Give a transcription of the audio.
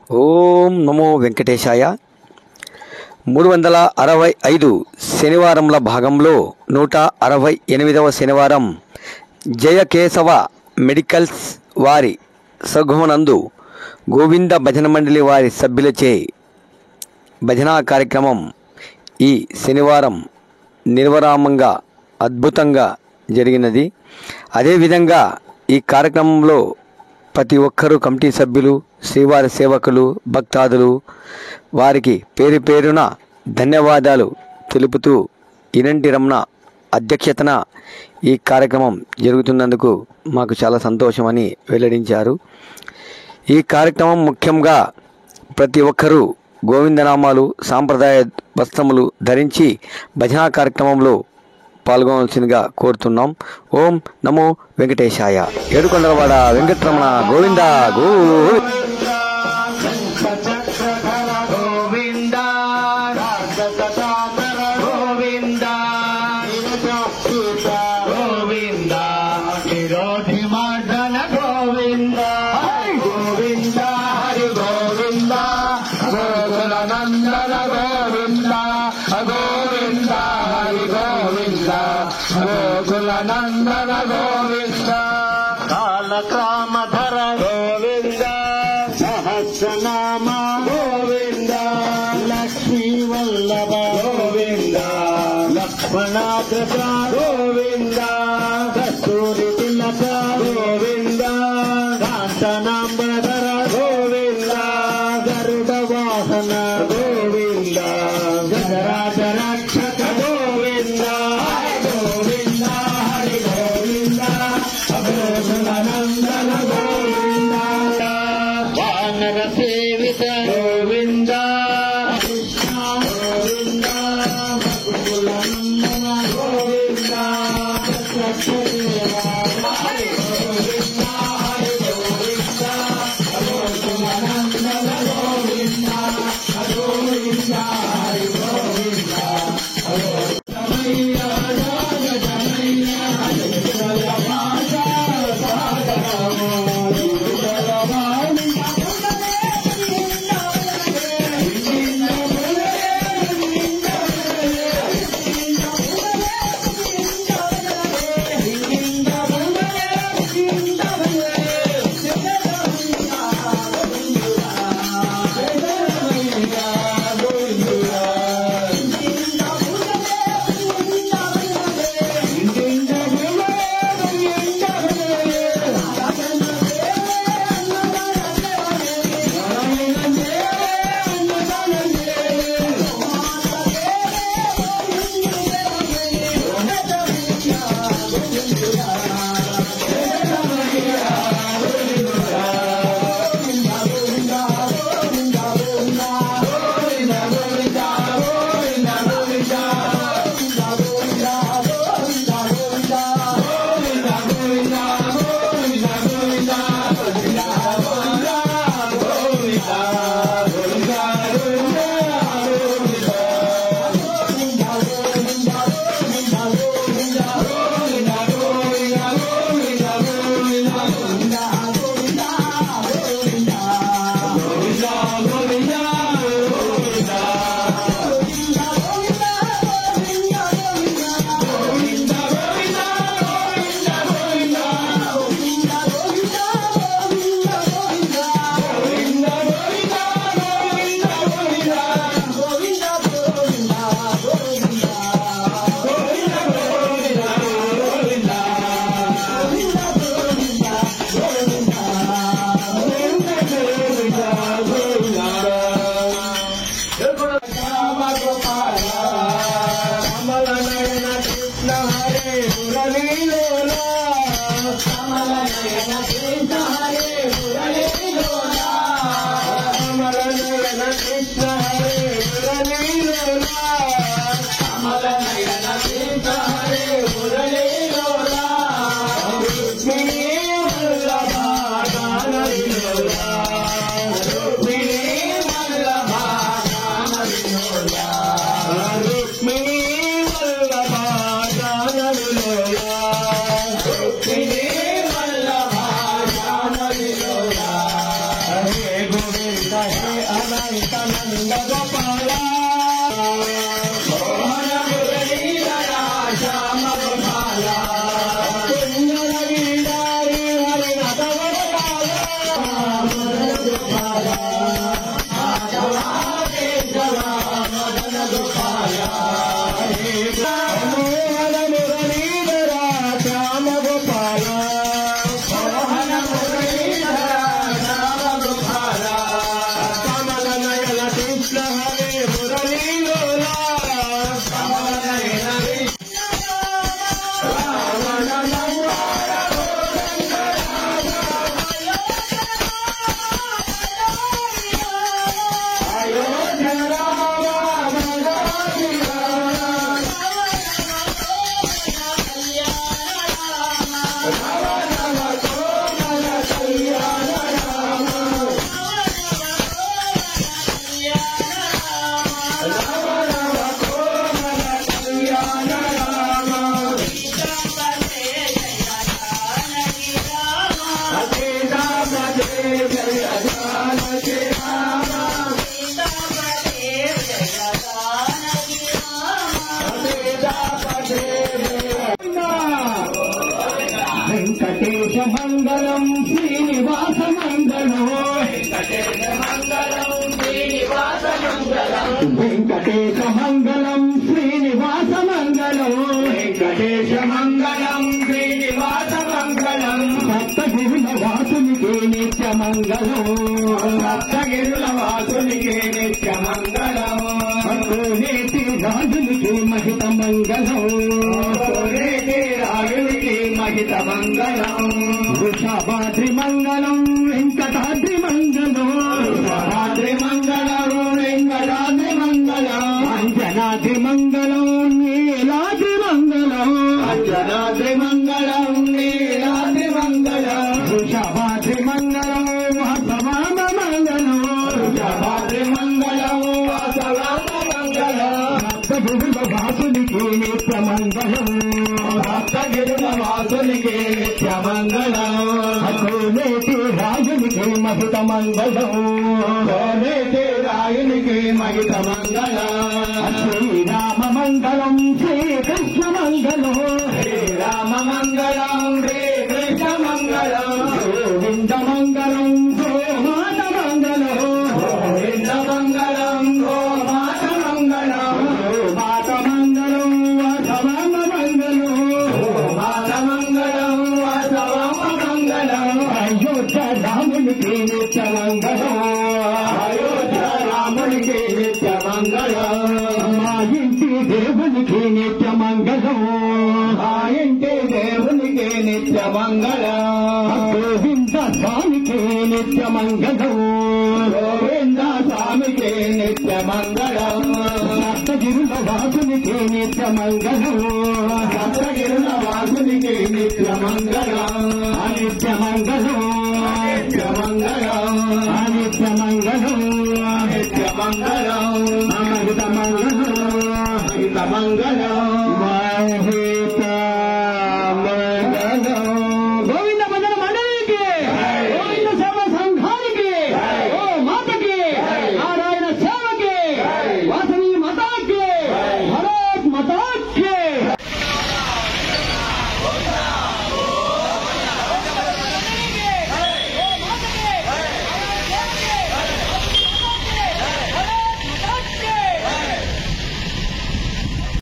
ఓం నమో వెంకటేశాయ. 365 శనివారంల భాగంలో 168వ శనివారం జయకేశవ మెడికల్స్ వారి సగుహనందు గోవింద భజన మండలి వారి సభ్యులచే భజనా కార్యక్రమం ఈ శనివారం నిర్విరామంగా అద్భుతంగా జరిగినది. అదేవిధంగా ఈ కార్యక్రమంలో ప్రతి ఒక్కరూ కమిటీ సభ్యులు, శ్రీవారి సేవకులు, భక్తాదులు వారికి పేరు పేరున ధన్యవాదాలు తెలుపుతూ ఇనంటి రమణ అధ్యక్షతన ఈ కార్యక్రమం జరుగుతున్నందుకు మాకు చాలా సంతోషమని వెల్లడించారు. ఈ కార్యక్రమం ముఖ్యంగా ప్రతి ఒక్కరూ గోవిందనామాలు, సాంప్రదాయ వస్త్రములు ధరించి భజనా కార్యక్రమంలో పాల్గొనవలసిందిగా కోరుతున్నాం. ఓం నమో వెంకటేశాయ. ఏడుకొండలవాడ వెంకటరమణ గోవింద గోకులనందన గోవింద కాలక్రామధర గోవింద సహస్రనామ గోవింద లక్ష్మీ వల్లభ గోవింద లక్ష్మణాగ్రజ గోవింద కస్తూరి తిలక గోవింద కాంచనాంబరధర గోవింద గరుడ వాహన గోవింద గజరాజ రక్షక గోవింద వానర సేవిత గోవింద కృష్ణ గోవింద గోవింద గోవింద అనంత నంద గోపాల మోహన మురళీధర శ్యామ గోపాల కుంజల గిరిధారి హరినాథ వరదాల మదన గోపాల మాధవ కేశవ మదన గోపాల మోహన మురళీధర శ్యామ గోపాల మోహన మురళీధర శ్యామ గోపాల కమల నయన కృష్ణ హరే మురళీలోల కమల నయన రావణ నవ్వార గోవింద అయోధ్య రామ వెంకటేశ మంగళం శ్రీనివాస మంగళం వెంకటేశ మంగళం శ్రీనివాస మంగళం వెంకటేశ మంగళం శ్రీనివాస మంగళం వెంకటేశ మంగళం శ్రీనివాస మంగళం సప్తగిరుల వాసునికి నిత్య మంగళం సప్తగిరుల వాసునికి నిత్య మంగళం కోనేటి రాజునికి మహిత మంగళం కోనేటి రాజునికి మహిత మంగళం వృషభాద్రి మంగళం వెంకటాద్రి మంగళం వృషభాద్రి మంగళం వెంకటాద్రి మంగళం అంజనాద్రి మంగళం నీలాద్రి మంగళం అంజనాద్రి మంగళం నీలాద్రి మంగళం వృషభాద్రి మంగళం వాసవామ మంగళం వృషభాద్రి మంగళం వాసవామ మంగళం భక్తగిరుల వాసునికి నిత్య మంగళం భక్తగిరుల వాసునికి నిత్య మంగళం కోనేటి రాజునికి మహిత మంగళం కోనేటి రాయునికి మహిత మంగళం శ్రీరామ మంగళం శ్రీకృష్ణ మంగళం శ్రీరామ మంగళం శ్రీకృష్ణ మంగళం గోవింద మంగళం గోమాత మంగళం గోవింద మంగళం గోమాత మంగళం గోమాత మంగళం వాసవామ మంగళం గోమాత మంగళం వాసవామ మంగళం అయోధ్య రామునికి నిత్య మంగళం అయోధ్య రామునికి నిత్య మంగళం మా ఇంటి దేవునికి నిత్య మంగళం మా ఇంటి దేవునికి నిత్య మంగళం గోవింద స్వామికి నిత్య మంగళం గోవింద స్వామికి నిత్య మంగళం సప్తగిరుల వాసునికి నిత్య మంగళం సప్తగిరుల వాసునికి నిత్య మంగళం నిత్య మంగళం